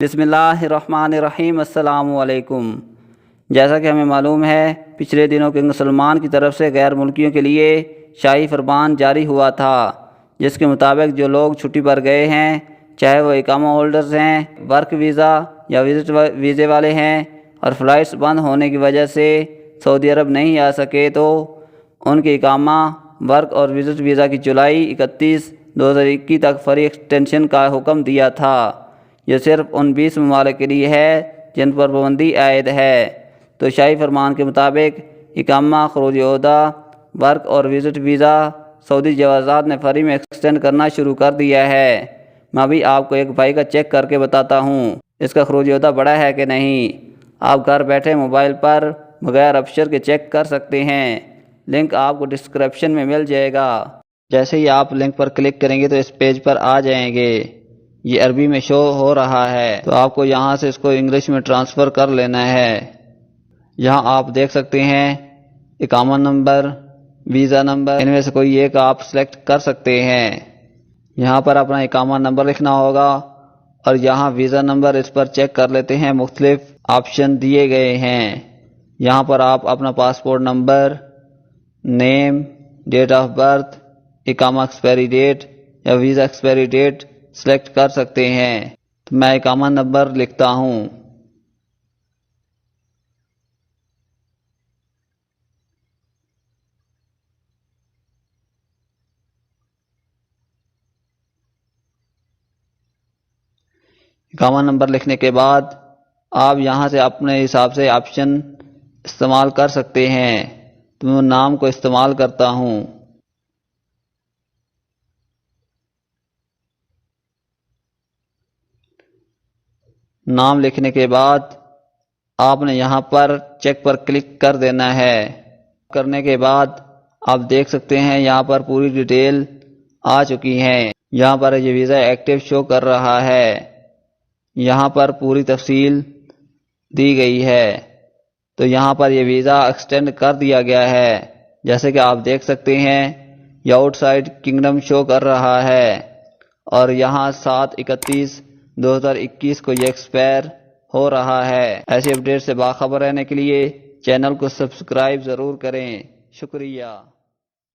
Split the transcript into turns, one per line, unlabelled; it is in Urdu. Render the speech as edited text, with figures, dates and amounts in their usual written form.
بسم اللہ الرحمن الرحیم۔ السلام علیکم۔ جیسا کہ ہمیں معلوم ہے، پچھلے دنوں کنگ سلمان کی طرف سے غیر ملکیوں کے لیے شاہی فرمان جاری ہوا تھا، جس کے مطابق جو لوگ چھٹی پر گئے ہیں، چاہے وہ اقامہ ہولڈرز ہیں، ورک ویزا یا وزٹ ویزے والے ہیں، اور فلائٹس بند ہونے کی وجہ سے سعودی عرب نہیں آ سکے، تو ان کے اقامہ، ورک اور وزٹ ویزا کی جولائی 31، 2021 تک فوری ایکسٹینشن کا حکم دیا تھا۔ یہ صرف ان 20 ممالک کے لیے ہے جن پر پابندی عائد ہے۔ تو شاہی فرمان کے مطابق اقامہ، خروج عہدہ، ورک اور وزٹ ویزا سعودی جوازات نے فوری میں ایکسٹینڈ کرنا شروع کر دیا ہے۔ میں ابھی آپ کو ایک بھائی کا چیک کر کے بتاتا ہوں اس کا خروج عہدہ بڑا ہے کہ نہیں۔ آپ گھر بیٹھے موبائل پر بغیر ابشر کے چیک کر سکتے ہیں۔ لنک آپ کو ڈسکرپشن میں مل جائے گا۔ جیسے ہی آپ لنک پر کلک کریں گے تو اس پیج پر آ جائیں گے۔ یہ عربی میں شو ہو رہا ہے، تو آپ کو یہاں سے اس کو انگلش میں ٹرانسفر کر لینا ہے۔ یہاں آپ دیکھ سکتے ہیں اقامہ نمبر، ویزا نمبر، ان میں سے کوئی ایک آپ سلیکٹ کر سکتے ہیں۔ یہاں پر اپنا اقامہ نمبر لکھنا ہوگا اور یہاں ویزا نمبر، اس پر چیک کر لیتے ہیں۔ مختلف آپشن دیے گئے ہیں۔ یہاں پر آپ اپنا passport number, name, date of birth, اقامہ ایکسپائری ڈیٹ یا ویزا ایکسپائری ڈیٹ سلیکٹ کر سکتے ہیں۔ تو میں اقامہ نمبر لکھتا ہوں۔ اقامہ نمبر لکھنے کے بعد آپ یہاں سے اپنے حساب سے آپشن استعمال کر سکتے ہیں۔ تو میں نام کو استعمال کرتا ہوں۔ نام لکھنے کے بعد آپ نے یہاں پر چیک پر کلک کر دینا ہے۔ کرنے کے بعد آپ دیکھ سکتے ہیں یہاں پر پوری ڈیٹیل آ چکی ہے۔ یہاں پر یہ ویزا ایکٹیو شو کر رہا ہے۔ یہاں پر پوری تفصیل دی گئی ہے۔ تو یہاں پر یہ ویزا ایکسٹینڈ کر دیا گیا ہے۔ جیسے کہ آپ دیکھ سکتے ہیں یہ آؤٹ سائڈ کنگڈم شو کر رہا ہے، اور یہاں 7/31/2021 کو یہ ایکسپائر ہو رہا ہے۔ ایسی اپڈیٹ سے باخبر رہنے کے لیے چینل کو سبسکرائب ضرور کریں۔ شکریہ۔